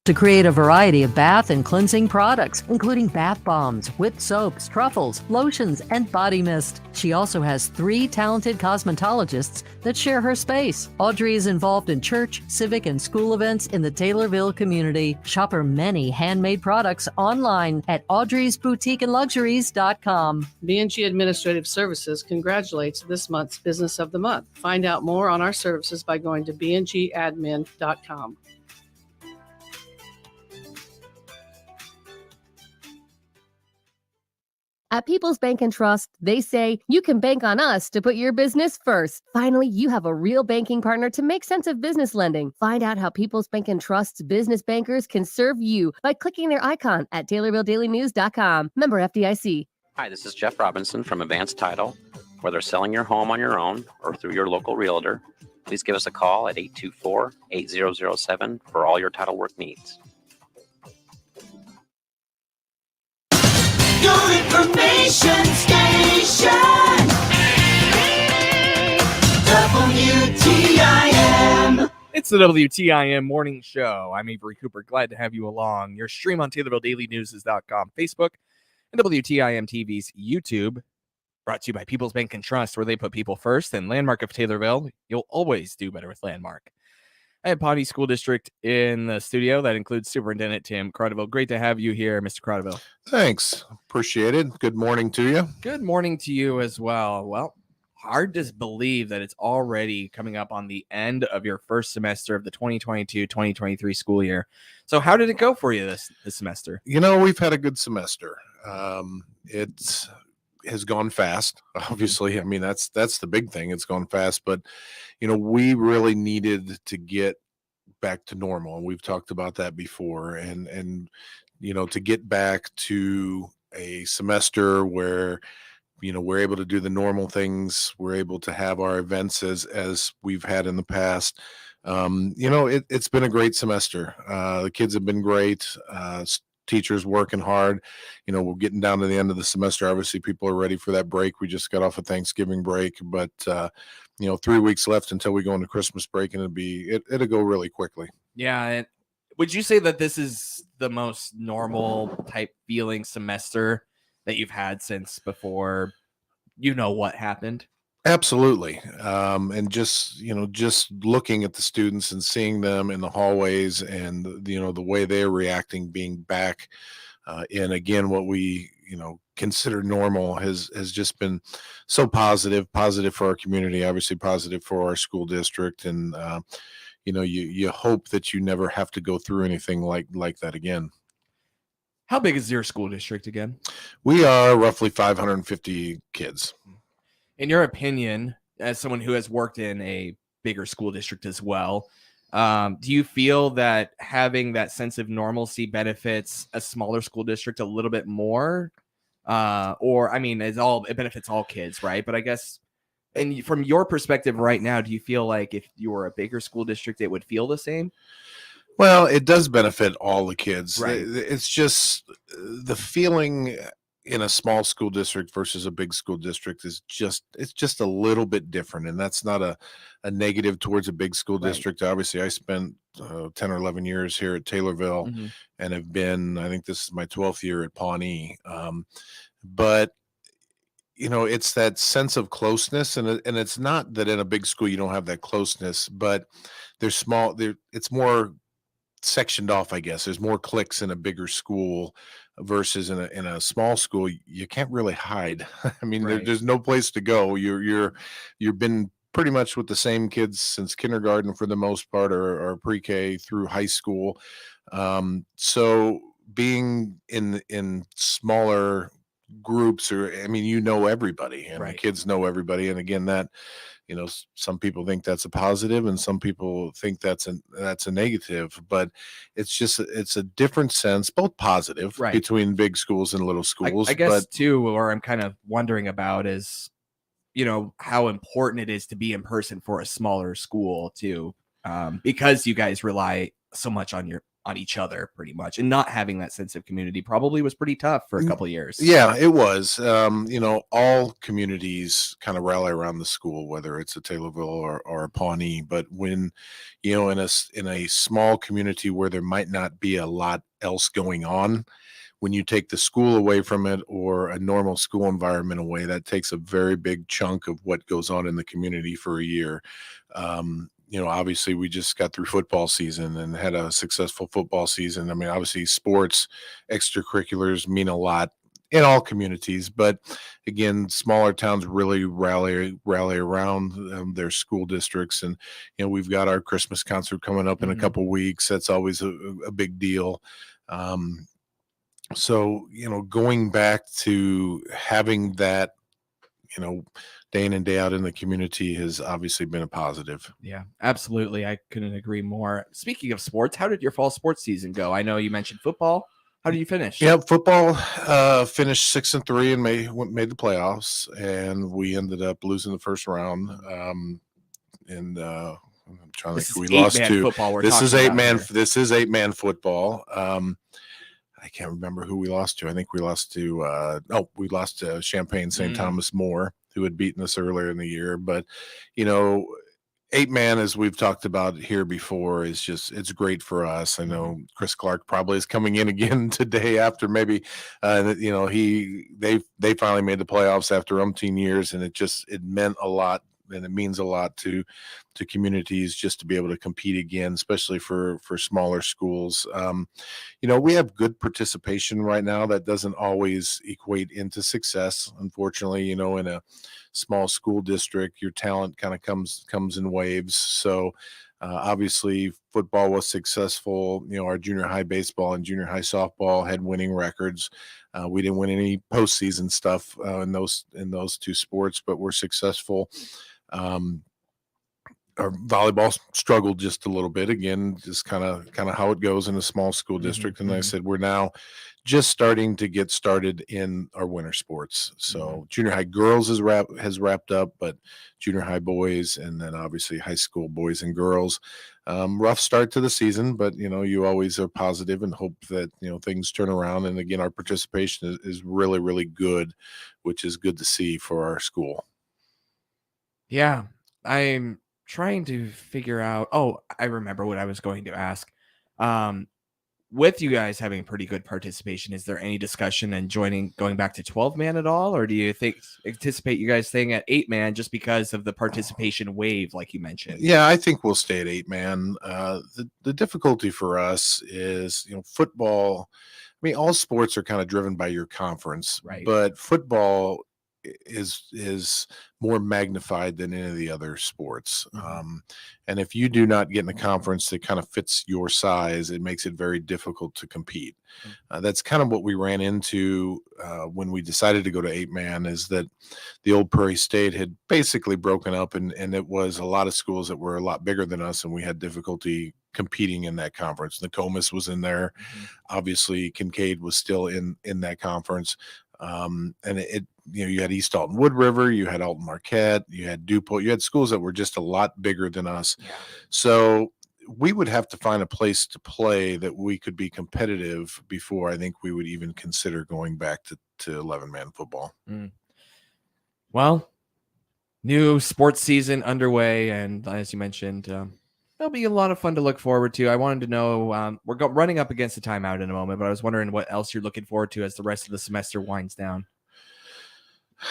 to create a variety of bath and cleansing products, including bath bombs, whipped soaps, truffles, lotions, and body mist. She also has 3 talented cosmetologists that share her space. Audrey is involved in church, civic, and school events in the Taylorville community. Shop her many handmade products online at audreysboutiqueandluxuries.com. B&G Administrative Services congratulates this month's Business of the Month. Find out more on our services by going to bngadmin.com. At People's Bank and Trust, they say you can bank on us to put your business first. Finally, you have a real banking partner to make sense of business lending. Find out how People's Bank and Trust's business bankers can serve you by clicking their icon at TaylorvilleDailyNews.com. Member FDIC. Hi, this is Jeff Robinson from Advanced Title. Whether selling your home on your own or through your local realtor, please give us a call at 824-8007 for all your title work needs. Your information station, WTIM. It's the WTIM Morning Show. I'm Avery Cooper. Glad to have you along. Your stream on TaylorvilleDailyNews.com, Facebook, and WTIM TV's YouTube. Brought to you by People's Bank and Trust, where they put people first. And Landmark of Taylorville, you'll always do better with Landmark. I have Pawnee School District in the studio. That includes Superintendent Tim Crodeville. Great to have you here, Mr. Crodeville. Thanks. Appreciate it. Good morning to you. Good morning to you as well. Well, hard to believe that it's already coming up on the end of your first semester of the 2022-2023 school year. So how did it go for you this semester? You know, we've had a good semester. It has gone fast, obviously. I mean, that's the big thing. It's gone fast, but you know, we really needed to get back to normal. And we've talked about that before. And you know, to get back to a semester where, you know, we're able to do the normal things, we're able to have our events as we've had in the past. You know, it's been a great semester. The kids have been great. Teachers working hard. You know, we're getting down to the end of the semester. Obviously, people are ready for that break. We just got off a Thanksgiving break, but you know, 3 weeks left until we go into Christmas break, and it'll go really quickly. Yeah. And would you say that this is the most normal type feeling semester that you've had since before you know what happened? Absolutely. And just, you know, just looking at the students and seeing them in the hallways and, you know, the way they're reacting, being back in, again, what we, you know, consider normal has just been so positive for our community, obviously positive for our school district. And, you know, you hope that you never have to go through anything like that again. How big is your school district again? We are roughly 550 kids. In your opinion, as someone who has worked in a bigger school district as well, do you feel that having that sense of normalcy benefits a smaller school district a little bit more? Or, I mean, it benefits all kids, right? But I guess, and from your perspective right now, do you feel like if you were a bigger school district, it would feel the same? Well, it does benefit all the kids. Right. It's just the feeling in a small school district versus a big school district it's just a little bit different. And that's not a negative towards a big school district. Right. Obviously, I spent 10 or 11 years here at Taylorville and have been, I think this is my 12th year at Pawnee. But you know, it's that sense of closeness, and it's not that in a big school you don't have that closeness, but it's more sectioned off, I guess. There's more cliques in a bigger school versus in a small school. You can't really hide. I mean, Right. there's no place to go. You've been pretty much with the same kids since kindergarten for the most part, or pre-K through high school. So being in smaller groups, I mean, you know everybody, and Right. the kids know everybody. And again, that, you know, some people think that's a positive and some people think that's a negative, but it's a different sense, both positive, Right. between big schools and little schools. I guess but too, or I'm kind of wondering about is, you know, how important it is to be in person for a smaller school too, because you guys rely so much on on each other pretty much, and not having that sense of community probably was pretty tough for a couple of years. Yeah, it was. All communities kind of rally around the school, whether it's a Taylorville or a Pawnee. But when, in a small community where there might not be a lot else going on, when you take the school away from it or a normal school environment away, that takes a very big chunk of what goes on in the community for a year. Obviously we just got through football season and had a successful football season. I mean, obviously sports extracurriculars mean a lot in all communities, but again, smaller towns really rally around their school districts. And, we've got our Christmas concert coming up in a couple weeks. That's always a big deal. So, going back to having that, day in and day out in the community has obviously been a positive. Yeah, absolutely. I couldn't agree more. Speaking of sports, how did your fall sports season go? I know you mentioned football. How did you finish? Yeah, football finished 6-3 and made the playoffs, and we ended up losing the first round. I'm trying to think who we lost to. This is 8-man. This is 8-man football. I can't remember who we lost to. I think we lost to Champaign St. Thomas More, who had beaten us earlier in the year. But 8-man, as we've talked about here before, it's great for us. I know Chris Clark probably is coming in again today after maybe they finally made the playoffs after umpteen years, and it meant a lot. And it means a lot to communities just to be able to compete again, especially for smaller schools. We have good participation right now. That doesn't always equate into success. Unfortunately, in a small school district, your talent kind of comes in waves. So obviously football was successful. Our junior high baseball and junior high softball had winning records. We didn't win any postseason stuff in those two sports, but we're successful. Our volleyball struggled just a little bit, again, just kind of how it goes in a small school district. And like I said, we're now just starting to get started in our winter sports. So junior high girls has wrapped up, but junior high boys, and then obviously high school boys and girls, rough start to the season, but you always are positive and hope that things turn around. And again, our participation is really, really good, which is good to see for our school. Yeah, I'm trying to figure out. Oh, I remember what I was going to ask. With you guys having pretty good participation, is there any discussion and going back to 12-man at all? Or do you anticipate you guys staying at 8-man just because of the participation wave, like you mentioned? Yeah, I think we'll stay at 8-man. The difficulty for us is, football. I mean, all sports are kind of driven by your conference, right? But football is more magnified than any of the other sports. And if you do not get in a conference that kind of fits your size, it makes it very difficult to compete. That's kind of what we ran into when we decided to go to 8-man, is that the old Prairie State had basically broken up, and it was a lot of schools that were a lot bigger than us, and we had difficulty competing in that conference. Nokomis was in there. Obviously Kincaid was still in that conference. And you had East Alton Wood River, you had Alton Marquette, you had DuPont, you had schools that were just a lot bigger than us. Yeah. So we would have to find a place to play that we could be competitive before I think we would even consider going back to 11-man football. Well, new sports season underway, and as you mentioned, there'll be a lot of fun to look forward to. I wanted to know, we're running up against the timeout in a moment, but I was wondering what else you're looking forward to as the rest of the semester winds down.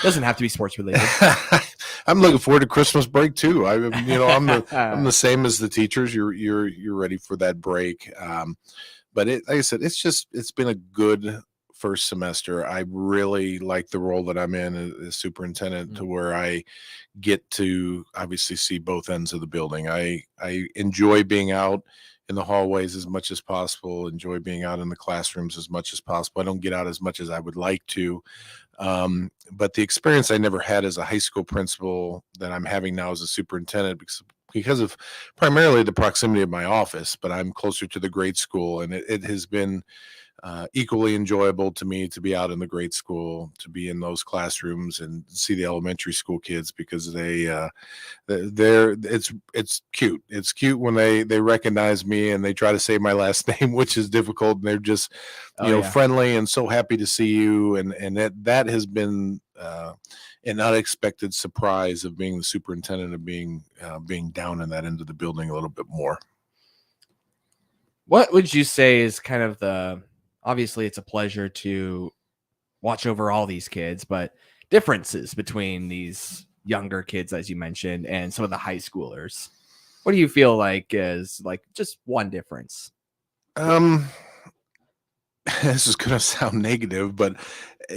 Doesn't have to be sports related. I'm looking forward to Christmas break too. I'm the same as the teachers. You're ready for that break. But like I said, it's been a good first semester. I really like the role that I'm in as superintendent, to where I get to obviously see both ends of the building. I enjoy being out in the hallways as much as possible, enjoy being out in the classrooms as much as possible. I don't get out as much as I would like to. But the experience I never had as a high school principal that I'm having now as a superintendent, because because of primarily the proximity of my office, but I'm closer to the grade school, and it has been equally enjoyable to me to be out in the grade school, to be in those classrooms and see the elementary school kids, because they're it's cute. It's cute when they recognize me and they try to say my last name, which is difficult. And they're just, friendly and so happy to see you. And that has been an unexpected surprise of being the superintendent, of being down in that end of the building a little bit more. What would you say is kind of obviously it's a pleasure to watch over all these kids, but differences between these younger kids, as you mentioned, and some of the high schoolers? What do you feel like is like just one difference? This is going to sound negative, but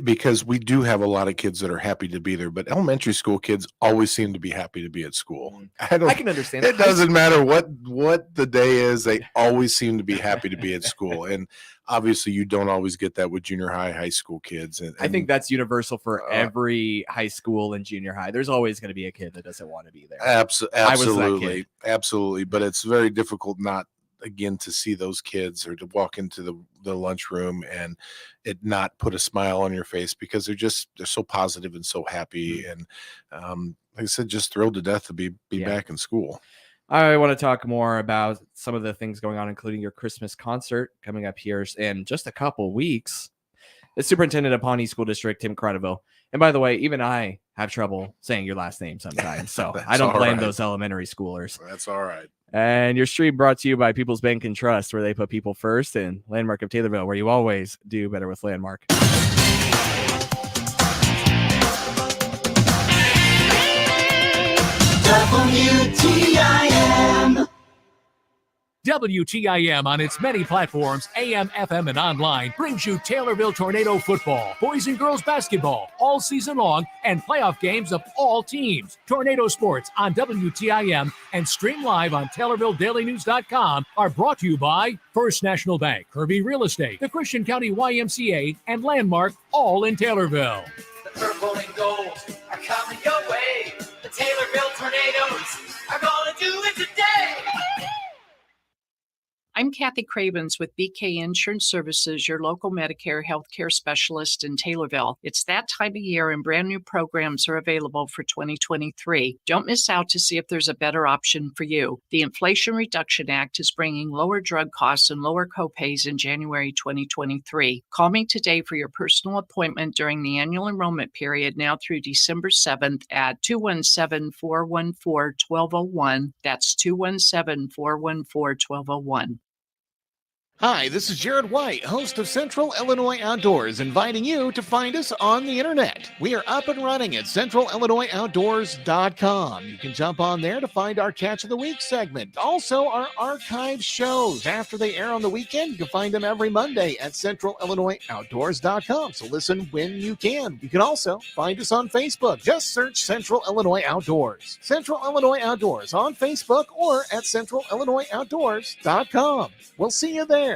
because we do have a lot of kids that are happy to be there, but elementary school kids always seem to be happy to be at school. I can understand it. Doesn't matter what the day is. They always seem to be happy to be at school. And obviously you don't always get that with junior high school kids. And I think that's universal for every high school and junior high. There's always going to be a kid that doesn't want to be there. Absolutely. Absolutely. But it's very difficult not, again, to see those kids or to walk into the lunchroom and it not put a smile on your face, because they're so positive and so happy. And like I said, just thrilled to death to be back in school. I want to talk more about some of the things going on, including your Christmas concert coming up here in just a couple weeks. The superintendent of Pawnee School District, Tim Credeville. And by the way, even I have trouble saying your last name sometimes, so I don't blame those elementary schoolers. That's all right. And your stream brought to you by People's Bank and Trust, where they put people first, and Landmark of Taylorville, where you always do better with Landmark. WTIM. WTIM on its many platforms, AM, FM, and online, brings you Taylorville Tornado football, boys and girls basketball, all season long, and playoff games of all teams. Tornado Sports on WTIM and stream live on TaylorvilleDailyNews.com are brought to you by First National Bank, Kirby Real Estate, the Christian County YMCA, and Landmark, all in Taylorville. The purple and gold are coming your way. The Taylorville Tornadoes are going to do it today. I'm Kathy Cravens with BK Insurance Services, your local Medicare healthcare specialist in Taylorville. It's that time of year and brand new programs are available for 2023. Don't miss out to see if there's a better option for you. The Inflation Reduction Act is bringing lower drug costs and lower copays in January 2023. Call me today for your personal appointment during the annual enrollment period now through December 7th at 217-414-1201. That's 217-414-1201. Hi, this is Jared White, host of Central Illinois Outdoors, inviting you to find us on the internet. We are up and running at centralillinoisoutdoors.com. You can jump on there to find our Catch of the Week segment. Also, our archive shows. After they air on the weekend, you can find them every Monday at centralillinoisoutdoors.com. So listen when you can. You can also find us on Facebook. Just search Central Illinois Outdoors. Central Illinois Outdoors on Facebook or at centralillinoisoutdoors.com. We'll see you there.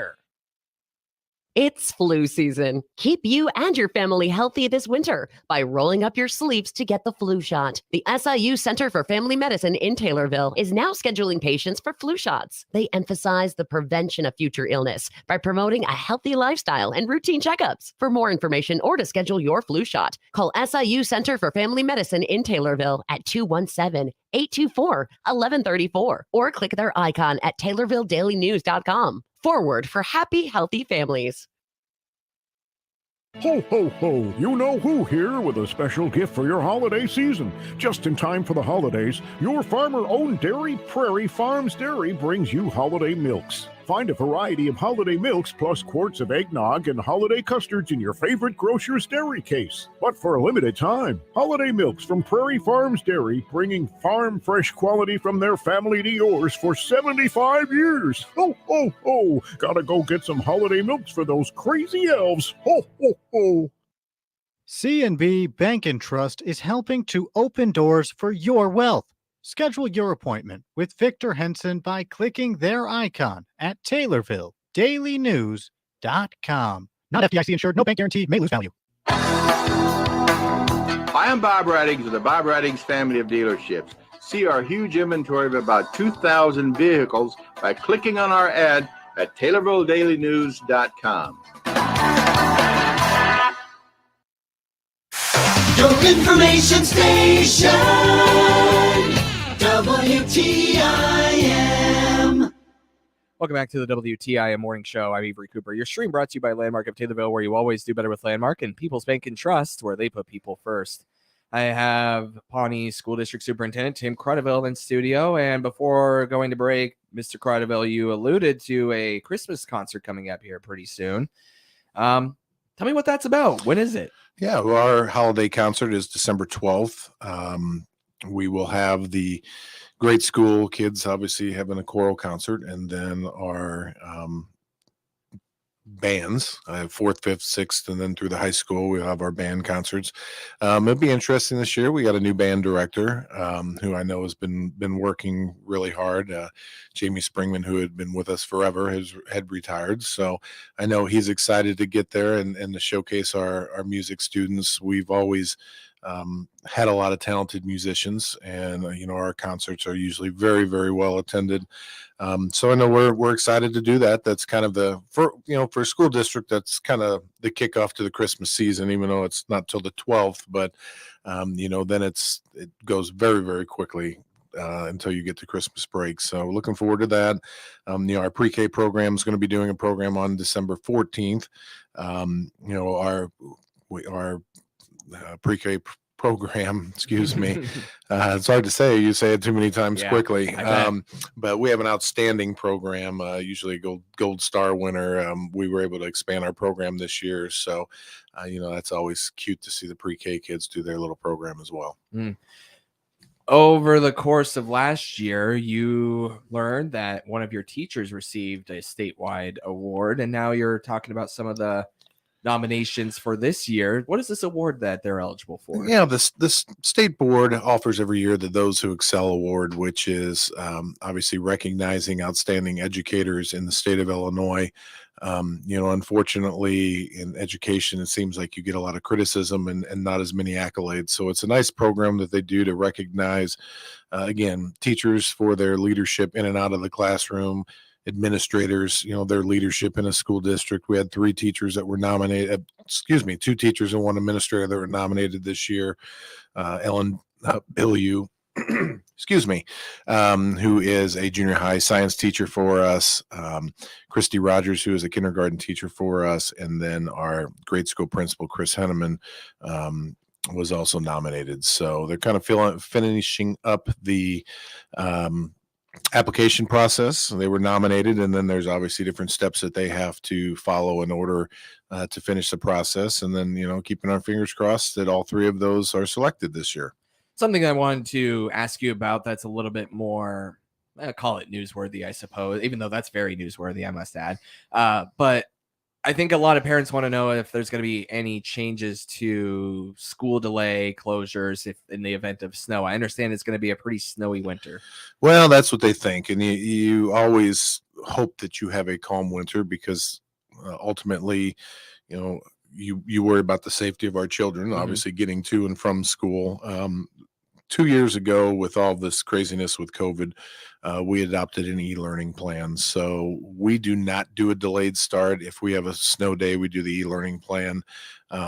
It's flu season. Keep you and your family healthy this winter by rolling up your sleeves to get the flu shot. The SIU Center for Family Medicine in Taylorville is now scheduling patients for flu shots. They emphasize the prevention of future illness by promoting a healthy lifestyle and routine checkups. For more information or to schedule your flu shot, call SIU Center for Family Medicine in Taylorville at 217-824-1134 or click their icon at TaylorvilleDailyNews.com. Forward for happy, healthy families. Ho, ho, ho! You know who here with a special gift for your holiday season. Just in time for the holidays, your farmer-owned dairy, Prairie Farms Dairy, brings you holiday milks. Find a variety of holiday milks plus quarts of eggnog and holiday custards in your favorite grocer's dairy case. But for a limited time, holiday milks from Prairie Farms Dairy, bringing farm fresh quality from their family to yours for 75 years. Ho, ho, ho! Gotta go get some holiday milks for those crazy elves. Ho, ho, ho! C&B Bank and Trust is helping to open doors for your wealth. Schedule your appointment with Victor Henson by clicking their icon at TaylorvilleDailyNews.com. Not FDIC insured, no bank guarantee, may lose value. Hi, I'm Bob Reddings of the Bob Reddings family of dealerships. See our huge inventory of about 2,000 vehicles by clicking on our ad at TaylorvilleDailyNews.com. Your information station, WTIM. Welcome back to the WTIM Morning Show. I'm Avery Cooper. Your stream brought to you by Landmark of Taylorville, where you always do better with Landmark, and People's Bank and Trust, where they put people first. I have Pawnee School District Superintendent Tim Crodeville in studio. And before going to break, Mr. Crodeville, you alluded to a Christmas concert coming up here pretty soon. Tell me what that's about. When is it? Yeah, well, our holiday concert is December 12th. We will have the grade school kids obviously having a choral concert, and then our bands, 4th, 5th, 6th, and then through the high school, we'll have our band concerts. It'll be interesting this year. We got a new band director who I know has been working really hard. Jamie Springman, who had been with us forever, had retired. So I know he's excited to get there and to showcase our music students. We've always had a lot of talented musicians, and our concerts are usually very, very well attended. So I know we're excited to do that. That's kind of for a school district, that's kind of the kickoff to the Christmas season, even though it's not till the 12th. But then it goes very, very quickly until you get to Christmas break. So looking forward to that. Our pre-K program is going to be doing a program on December 14th. Our pre-K program, excuse me. It's hard to say. You say it too many times quickly. But we have an outstanding program, usually a gold star winner. We were able to expand our program this year. So, that's always cute to see the pre-K kids do their little program as well. Over the course of last year, you learned that one of your teachers received a statewide award, and now you're talking about some of the nominations for this year. What is this award that they're eligible for? Yeah, this state board offers every year the Those Who Excel Award, which is obviously recognizing outstanding educators in the state of Illinois. Unfortunately, in education, it seems like you get a lot of criticism and not as many accolades. So it's a nice program that they do to recognize, again, teachers for their leadership in and out of the classroom, administrators, their leadership in a school district. We had 3 teachers that were nominated, 2 teachers and 1 administrator that were nominated this year. Ellen Billieu, excuse me, who is a junior high science teacher for us, Christy Rogers, who is a kindergarten teacher for us, and then our grade school principal, Chris Henneman, was also nominated. So they're kind of finishing up the application process. They were nominated, and then there's obviously different steps that they have to follow in order to finish the process. And then, keeping our fingers crossed that all 3 of those are selected this year. Something I wanted to ask you about that's a little bit more, I call it newsworthy, I suppose, even though that's very newsworthy, I must add. But I think a lot of parents want to know if there's going to be any changes to school delay closures if in the event of snow. I understand it's going to be a pretty snowy winter. Well, that's what they think. And you always hope that you have a calm winter because ultimately, you worry about the safety of our children, obviously getting to and from school. 2 years ago, with all this craziness with COVID, we adopted an e-learning plan. So we do not do a delayed start. If we have a snow day, we do the e-learning plan,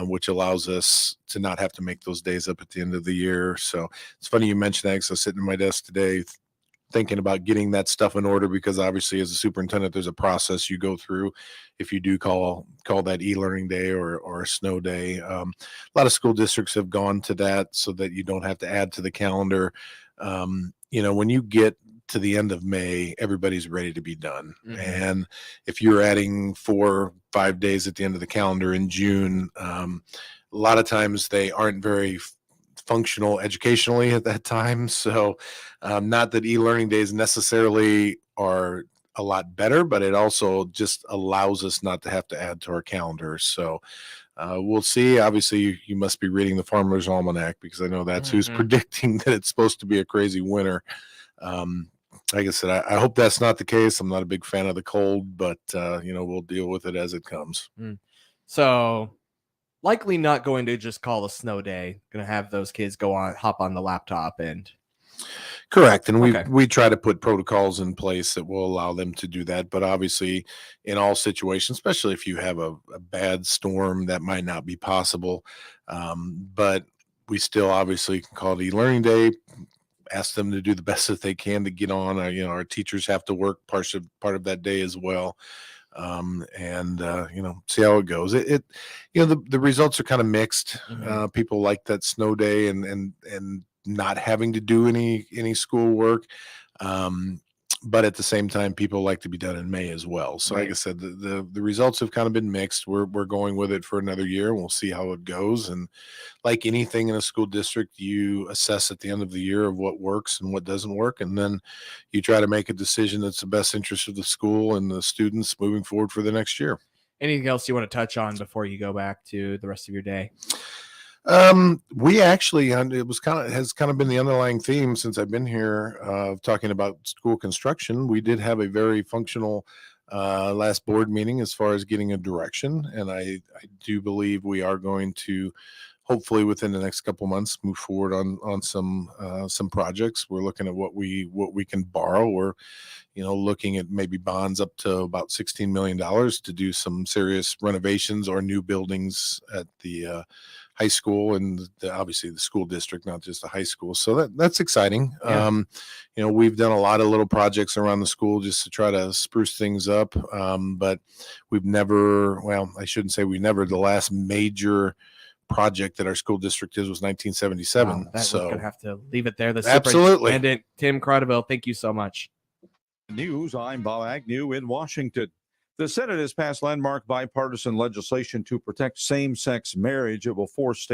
which allows us to not have to make those days up at the end of the year. So it's funny you mentioned that because I was sitting at my desk today thinking about getting that stuff in order, because obviously as a superintendent, there's a process you go through if you do call that e-learning day or a snow day. A lot of school districts have gone to that so that you don't have to add to the calendar. When you get to the end of May, everybody's ready to be done. And if you're adding 4 or 5 days at the end of the calendar in June, a lot of times they aren't very functional educationally at that time. So not that e-learning days necessarily are a lot better, but it also just allows us not to have to add to our calendar. So we'll see. Obviously, you must be reading the Farmer's Almanac, because I know that's who's predicting that it's supposed to be a crazy winter. Like I said, I hope that's not the case. I'm not a big fan of the cold, but we'll deal with it as it comes. So likely not going to just call a snow day. Going to have those kids hop on the laptop and. Correct. And Okay. we try to put protocols in place that will allow them to do that. But obviously, in all situations, especially if you have a bad storm, that might not be possible. But we still obviously can call it e-learning day, ask them to do the best that they can to get on. Our teachers have to work part of that day as well. And see how it goes. The results are kind of mixed. Mhm. People like that snow day and not having to do any school work. But at the same time, people like to be done in May as well. So, like I Right. said, the results have kind of been mixed. We're going with it for another year, and we'll see how it goes. And like anything in a school district, you assess at the end of the year of what works and what doesn't work, and then you try to make a decision that's the best interest of the school and the students moving forward for the next year. Anything else you want to touch on before you go back to the rest of your day? We actually, and it has kind of been the underlying theme since I've been here, talking about school construction. We did have a very functional last board meeting as far as getting a direction, and I do believe we are going to hopefully within the next couple months move forward on some projects. We're looking at what we can borrow. We're looking at maybe bonds up to about $16 million to do some serious renovations or new buildings at the high school and obviously the school district, not just the high school. So that's exciting. Yeah. We've done a lot of little projects around the school just to try to spruce things up. But we've never, well, I shouldn't say we never, the last major project that our school district was 1977. We're So gonna have to leave it there. The Absolutely. Superintendent Tim Crodeville, thank you so much. News, I'm Bob Agnew in Washington. The Senate has passed landmark bipartisan legislation to protect same-sex marriage. It will force states